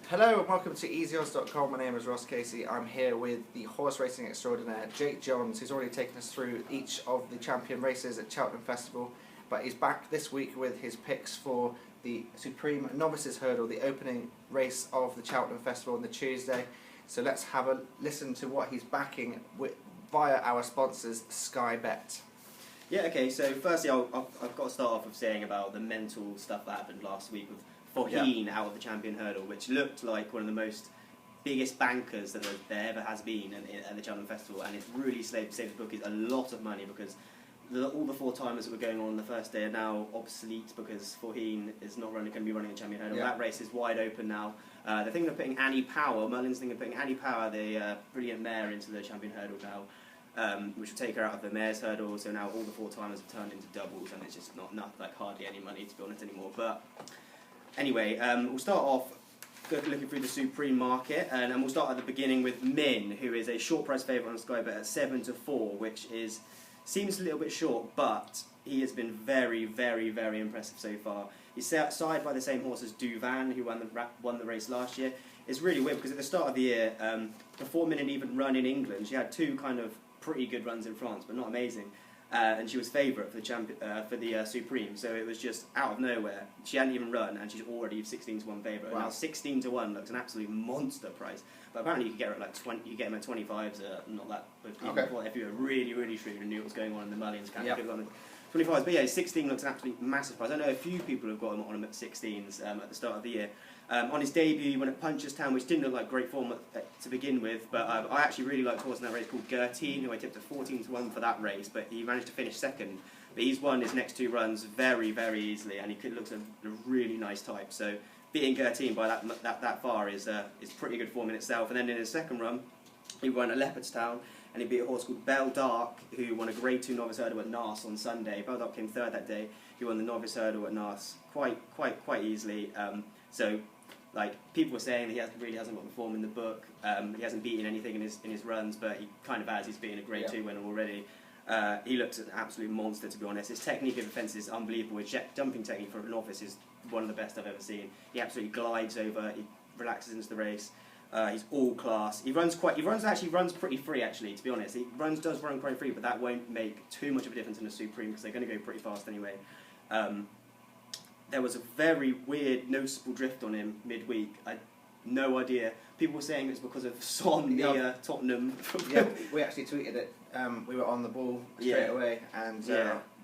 Hello and welcome to easyodds.com. My name is Ross Casey. I'm here with the horse racing extraordinaire Jake Johns, who's already taken us through each of the champion races at Cheltenham Festival, but he's back this week with his picks for the Supreme Novices Hurdle, the opening race of the Cheltenham Festival on the Tuesday. So let's have a listen to what he's backing via our sponsors, Sky Bet. Yeah, okay, so firstly I've got to start off with saying about the mental stuff that happened last week with Faugheen out of the champion hurdle, which looked like one of the most biggest bankers that there ever has been at the Cheltenham Festival, and it's really saved the bookies a lot of money because all the four-timers that were going on the first day are now obsolete because Faugheen is not going to be running a champion hurdle. That race is wide open now. They're thinking of putting Annie Power, Merlin's thinking of putting Annie Power, the brilliant mare, into the champion hurdle now. Which will take her out of the mare's hurdle, so now all the four-timers have turned into doubles, and it's just not like hardly any money, to be honest, anymore. But anyway, we'll start off looking through the Supreme market, and we'll start at the beginning with Min, who is a short price favourite on Sky Bet at 7-4, which seems a little bit short, but he has been very, very, very impressive so far. He's side by the same horse as Duvan, who won the race last year. It's really weird because at the start of the year, before Min had even run in England, she had two kind of pretty good runs in France, but not amazing. And she was favourite for the Supreme, so it was just out of nowhere. She hadn't even run, and she's already 16-1 favourite. Wow. Now 16-1 looks an absolute monster price, but apparently you could get her at like 20. You get them at 25s, not that. Okay. If you were really, really shrewd and knew what was going on in the Mullions camp, you could have gone 25s. But yeah, 16 looks an absolute massive price. I know a few people have got him on him at 16s at the start of the year. On his debut, he went at Punchestown, which didn't look like great form to begin with, but I actually really liked a horse in that race called Gertine, who I tipped at 14-1 for that race, but he managed to finish second. But he's won his next two runs very, very easily, and he looks a really nice type. So beating Gertine by that far is pretty good form in itself. And then in his second run, he won at Leopardstown, and he beat a horse called Belle d'Arc, who won a Grade 2 Novice Hurdle at Naas on Sunday. Belle d'Arc came third that day. He won the Novice Hurdle at Naas quite easily. So, like, people were saying that he really hasn't got the form in the book. He hasn't beaten anything in his runs, but he kind of has. He's beaten a Grade 2 winner already. He looks an absolute monster, to be honest. His technique of defence is unbelievable. His jumping technique for a novice is one of the best I've ever seen. He absolutely glides over. He relaxes into the race. He's all class. He runs pretty free, actually, to be honest. He does run quite free, but that won't make too much of a difference in the Supreme because they're going to go pretty fast anyway. There was a very weird, noticeable drift on him midweek. I had no idea. People were saying it's because of Son near Tottenham. Yeah, we actually tweeted it. We were on the ball straight away, and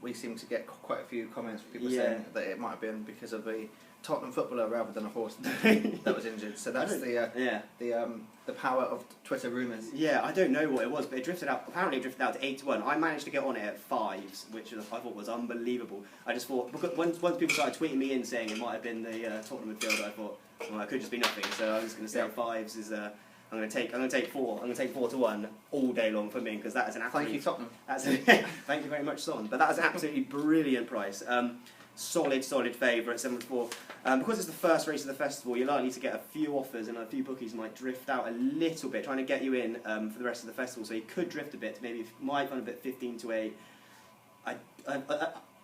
we seemed to get quite a few comments from people saying that it might have been because of a Tottenham footballer rather than a horse that was injured. So that's the power of Twitter rumours. Yeah, I don't know what it was, but it drifted out. Apparently, it drifted out to 8-1. I managed to get on it at 5s, which I thought was unbelievable. I just thought because once people started tweeting me in saying it might have been the Tottenham midfielder, I thought, well, it could just be nothing. So I was going to say 5s is. I'm going to take 4. I'm going to take 4-1 all day long for me because that is an absolute. Thank you, Tottenham. Thank you very much, Son. But that is an absolutely brilliant price. Solid favourite, 7-4. Because it's the first race of the festival, you're likely to get a few offers, and a few bookies might drift out a little bit, trying to get you in for the rest of the festival. So he could drift a bit, maybe might run a bit 15-8.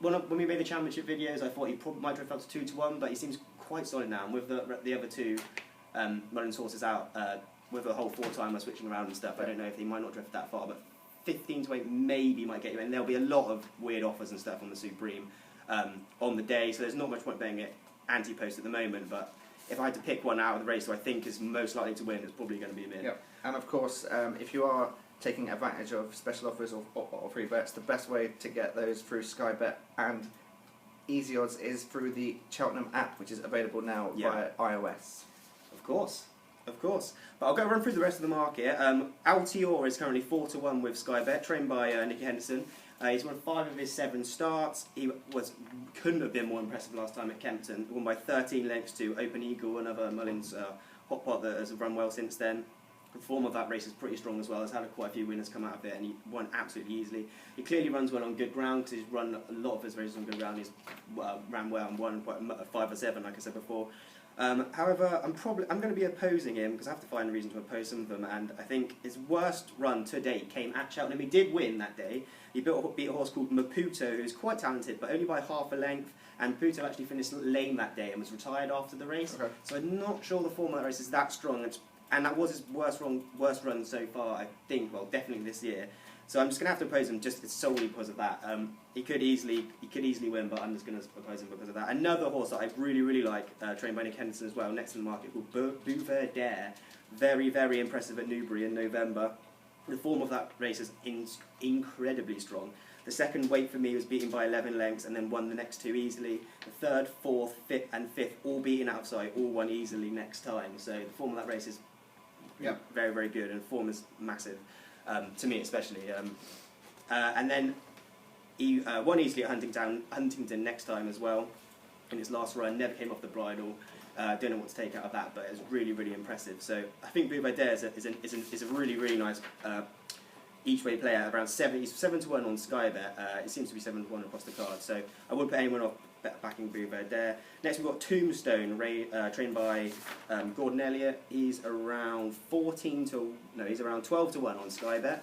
When we made the championship videos, I thought he probably might drift up to 2-1, but he seems quite solid now. And with the other two Mullins horses out, with the whole four-timer switching around and stuff, I don't know if he might not drift that far, but 15-8 maybe might get you in. There'll be a lot of weird offers and stuff on the Supreme on the day, so there's not much point betting it anti-post at the moment, but if I had to pick one out of the race who I think is most likely to win, it's probably going to be Min. Yep. And of course, if you are taking advantage of special offers or free bets, the best way to get those through Sky Bet and Easy Odds is through the Cheltenham app, which is available now via iOS. Of course. But I'll go run through the rest of the market. Alor is currently 4-1 with Sky Bet, trained by Nicky Henderson. He's won 5 of his 7 starts. He couldn't have been more impressive last time at Kempton. Won by 13 lengths to Open Eagle, another Mullins hot pot that has run well since then. The form of that race is pretty strong as well. Has had quite a few winners come out of it, and he won absolutely easily. He clearly runs well on good ground because he's run a lot of his races on good ground. He's ran well and won quite 5 or 7, like I said before. However, I'm going to be opposing him because I have to find a reason to oppose some of them. And I think his worst run to date came at Cheltenham. He did win that day. He beat a horse called Maputo, who's quite talented, but only by half a length. And Maputo actually finished lame that day and was retired after the race. Okay. So I'm not sure the form of that race is that strong. And that was his worst run so far, I think. Well, definitely this year. So I'm just going to have to oppose him just solely because of that. He could easily win, but I'm just going to oppose him because of that. Another horse that I really, really like, trained by Nick Henderson as well, next in the market, called Bouverdaire. Very, very impressive at Newbury in November. The form of that race is incredibly strong. The second weight for me was beaten by 11 lengths and then won the next two easily. The third, fourth, fifth and fifth, all beaten out of sight, all won easily next time. So the form of that race is very, very good, and form is massive. To me especially, and then he won easily at Huntington next time as well. In his last run, never came off the bridle. Don't know what to take out of that, but it was really, really impressive. So I think Bouverdaire is a really, really nice each way player. Around 7-1 on Sky Bet. It seems to be 7-1 across the card. So I wouldn't put anyone off backing Bouverdaire. Next we've got Tombstone Ra, trained by Gordon Elliott. He's around 12-1 on Sky Bet.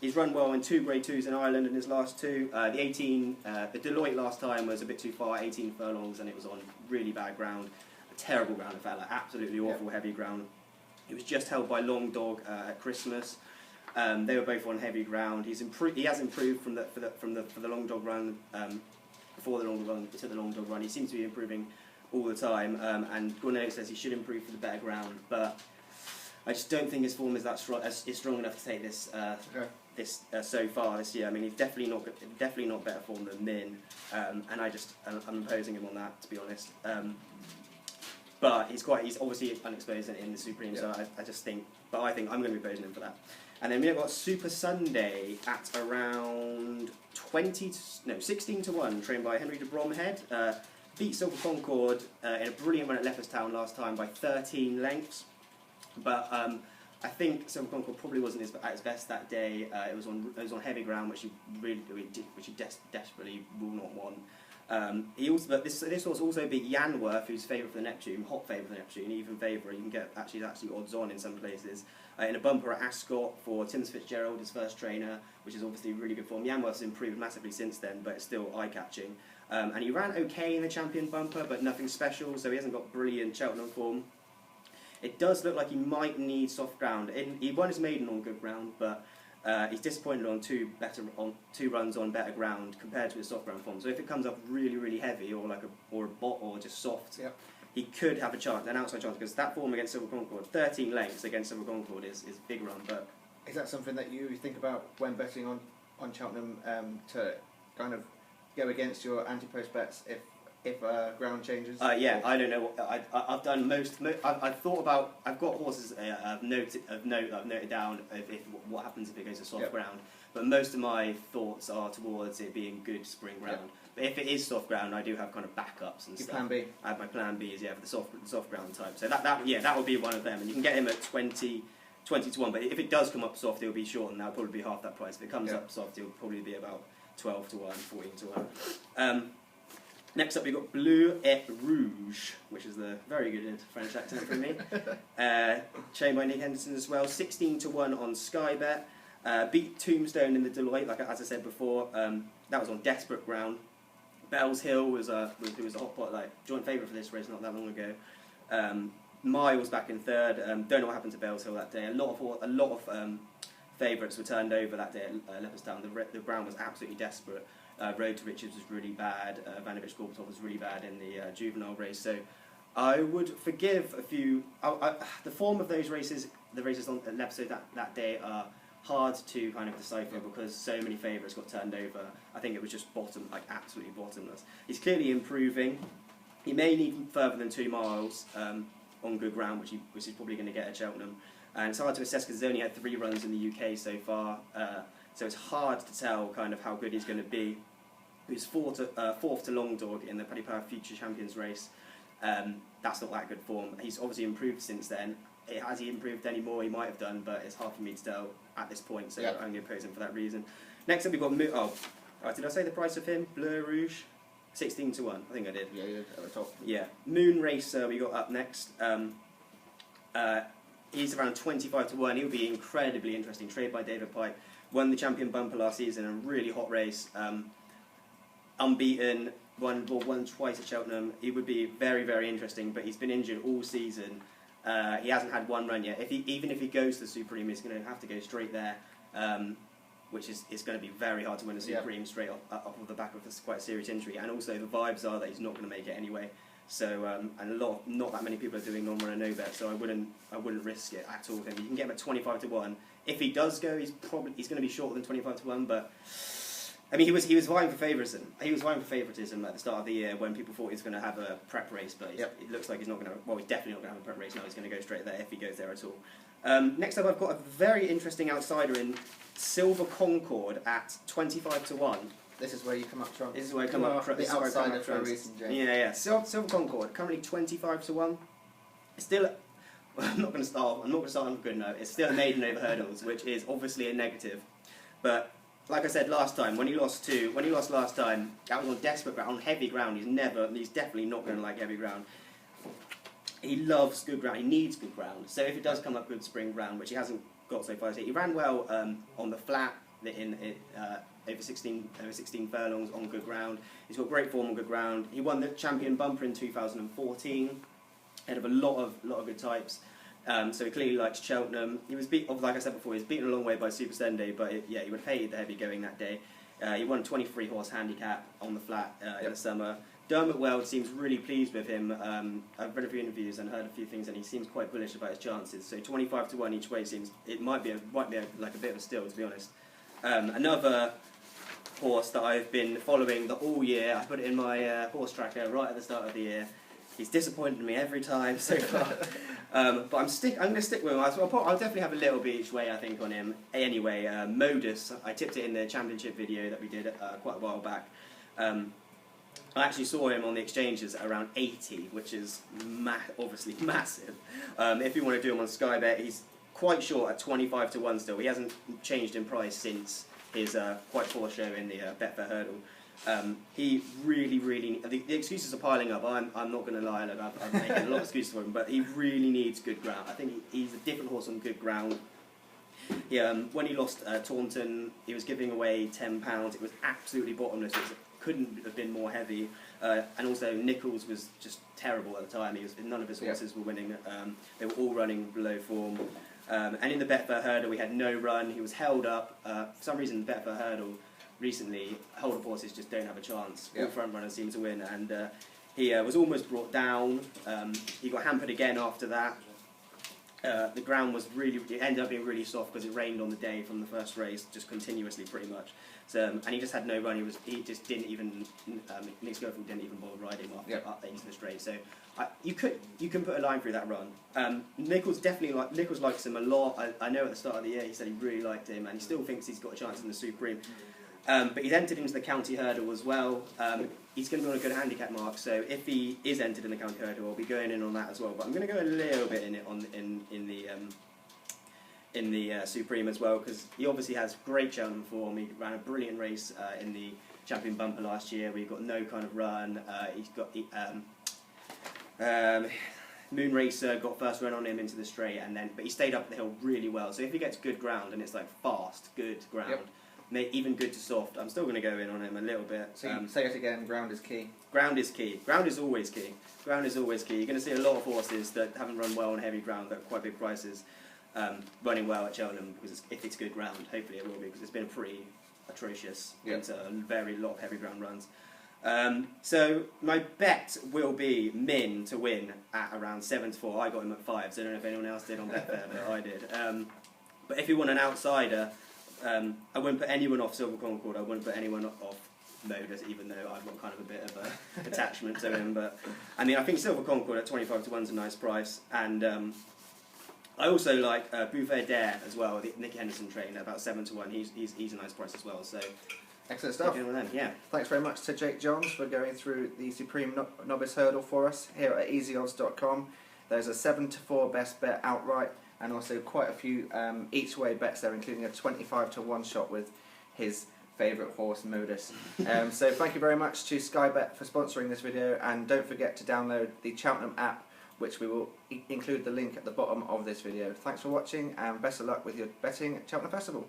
He's run well in 2 Grade 2s in Ireland in his last two. The Deloitte last time was a bit too far, 18 furlongs, and it was on really bad ground, a terrible ground in fact, like absolutely awful heavy ground. He was just held by Long Dog at Christmas. They were both on heavy ground. He has improved from the Long Dog run. Before the long run to the Long Dog run, he seems to be improving all the time, and Gordon Elliott says he should improve for the better ground, but I just don't think his form is strong enough to take this so far this year. I mean, he's definitely not better form than Min, and I'm opposing him on that, to be honest. But he's obviously unexposed in the Supreme, so I think I'm going to be opposing him for that. And then we've got Super Sunday at around 16-1, trained by Henry de Bromhead. Beat Silver Concord in a brilliant run at Leopardstown last time by 13 lengths. But I think Silver Concord probably wasn't at his best that day. It was on heavy ground, which he desperately will not want. This horse also beat Yanworth, who's favourite for the Neptune, hot favourite for the Neptune, even favourite. You can get actually odds on in some places. In a bumper at Ascot for Tim Fitzgerald, his first trainer, which is obviously really good form. Yanworth's improved massively since then, but it's still eye-catching. And he ran okay in the Champion bumper, but nothing special, so he hasn't got brilliant Cheltenham form. It does look like he might need soft ground. He won his maiden on good ground, but he's disappointed on two runs on better ground compared to his soft ground form. So if it comes up really, really heavy, or a bot, or just soft, he could have an outside chance, because that form against Silver Concord, 13 lengths against Silver Concord is big run. But is that something that you think about when betting on Cheltenham, to kind of go against your anti-post bets if ground changes? Yeah, I don't know. I've done most. I've thought about. I've got horses I've noted down what happens if it goes to soft ground. But most of my thoughts are towards it being good spring ground. Yep. But if it is soft ground, I do have kind of backups and stuff. Plan B. I have my plan B for the soft ground type. So that would be one of them, and you can get him at 20-1. But if it does come up soft, it'll be short, and that'll probably be half that price. If it comes up soft, it'll probably be about 12-1, 14-1. Next up, we've got Bleu et Rouge, which is the very good French accent from me. Trained by Nick Henderson as well. 16-1 on Sky Bet. Beat Tombstone in the Deloitte, as I said before. That was on desperate ground. Bells Hill was a hot pot, joint favourite for this race not that long ago. Miles back in third. Don't know what happened to Bells Hill that day. A lot of favourites were turned over that day at Leopardstown. The ground was absolutely desperate. Road to Riches was really bad. Vanovich Gorbatov was really bad in the juvenile race. So I would forgive a few. The form of those races, the races on Leopardstown that day, are hard to kind of decipher because so many favourites got turned over. I think it was just absolutely bottomless. He's clearly improving. He may need further than 2 miles on good ground, which he's probably going to get at Cheltenham. And it's hard to assess because he's only had 3 runs in the UK so far. So it's hard to tell kind of how good he's going to be. He's fourth to Long Dog in the Paddy Power Future Champions race. That's not that good form. He's obviously improved since then. Has he improved any more? He might have done, but it's hard for me to tell at this point, so I'm going to oppose him for that reason. Next up, we've got... did I say the price of him? Bleu Rouge? 16 to 1. I think I did. Yeah, you're at the top. Yeah. Moon Racer we got up next. He's around 25 to 1. He'll be incredibly interesting. Trained by David Pike. Won the champion bumper last season in a really hot race. Unbeaten. Won twice at Cheltenham. He would be very, very interesting, but he's been injured all season. He hasn't had one run yet. Even if he goes to the Supreme, he's going to have to go straight there, which is it's going to be very hard to win a Supreme straight off of the back of this quite serious injury. And also the vibes are that he's not going to make it anyway. So and not that many people are doing non-run and no bet, so I wouldn't risk it at all with him. You can get him at 25 to 1. If he does go, he's going to be shorter than 25 to 1, but. I mean, he was vying for favouritism. He was vying for favouritism at the start of the year when people thought he was going to have a prep race, but it looks like he's not going to. Well, he's definitely not going to have a prep race now. He's going to go straight there if he goes there at all. Next up, I've got a very interesting outsider in Silver Concord at 25 to 1. This is where you come up trumps. This is where I come up trumps. The outsider for a reason, James. Yeah. Silver Concord currently 25 to 1. It's still. I'm not going to start on a good note. It's still a maiden over hurdles, which is obviously a negative, but. Like I said last time, when he lost last time, that was on desperate ground, on heavy ground. He's definitely not going to like heavy ground. He loves good ground. He needs good ground. So if it does come up good spring ground, which he hasn't got so far, he ran well on the flat over 16 furlongs on good ground. He's got great form on good ground. He won the champion bumper in 2014, ahead of a lot of good types. So he clearly likes Cheltenham. He was like I said before, he was beaten a long way by Super Stende, but he would have hated the heavy going that day. He won a 23 horse handicap on the flat in the summer. Dermot Weld seems really pleased with him. I've read a few interviews and heard a few things, and he seems quite bullish about his chances. So 25 to 1 each way might be like a bit of a steal, to be honest. Another horse that I've been following all year. I put it in my horse tracker right at the start of the year. He's disappointed me every time so far. But I'm going to stick with him. I'll definitely have a little bit each way, I think, on him. Anyway, Modus, I tipped it in the championship video that we did quite a while back. I actually saw him on the exchanges at around 80, which is obviously massive. If you want to do him on Sky Bet, he's quite short at 25 to 1 still. He hasn't changed in price since his quite poor show in the Betfair Hurdle. He really, the excuses are piling up. I'm not going to lie, I'm making a lot of excuses for him, but he really needs good ground. I think he's a different horse on good ground. When he lost Taunton, he was giving away £10. It was absolutely bottomless. It couldn't have been more heavy. And also Nichols was just terrible at the time. None of his horses were winning. They were all running below form. And in the Betfair Hurdle, we had no run. He was held up. For some reason, the Betfair Hurdle recently, hold-up horses just don't have a chance. All front runners seem to win, and he was almost brought down. He got hampered again after that. The ground it ended up being really soft because it rained on the day from the first race, just continuously pretty much. So, and he just had no run. He just didn't even. Nick Schofield didn't even bother riding up into the straight. So you can put a line through that run. Nichols likes him a lot. I know at the start of the year he said he really liked him, and he still thinks he's got a chance in the Supreme. But he's entered into the county hurdle as well. He's going to be on a good handicap mark, so if he is entered in the county hurdle, I'll be going in on that as well. But I'm going to go a little bit in it in the Supreme as well, because he obviously has great Cheltenham form. He ran a brilliant race in the champion bumper last year, where he got no kind of run. He's got Moon Racer got first run on him into the straight, but he stayed up the hill really well. So if he gets good ground and it's like fast, good ground. Even good to soft, I'm still going to go in on him a little bit. So say it again, ground is key. Ground is key. Ground is always key. Ground is always key. You're going to see a lot of horses that haven't run well on heavy ground that are quite big prices running well at Cheltenham, because if it's good ground, hopefully it will be, because it's been a pretty atrocious winter, a lot of heavy ground runs. So my bet will be Min to win at around 7 to 4. I got him at 5, so I don't know if anyone else did on Betfair, but I did. But if you want an outsider, I wouldn't put anyone off Silver Concord. I wouldn't put anyone off Modus, even though I've got kind of a bit of a attachment to him. But I mean, I think Silver Concord at 25 to 1 is a nice price, and I also like Bouvet Dare as well. The Nicky Henderson train at about 7 to 1. He's a nice price as well. So excellent stuff. Yeah. Thanks very much to Jake Johns for going through the Supreme Novice Hurdle for us here at easyodds.com. There's a 7 to 4 best bet outright, and also quite a few each way bets there, including a 25 to 1 shot with his favourite horse, Modus. So thank you very much to Sky Bet for sponsoring this video, and don't forget to download the Cheltenham app, which we will include the link at the bottom of this video. Thanks for watching, and best of luck with your betting at Cheltenham Festival.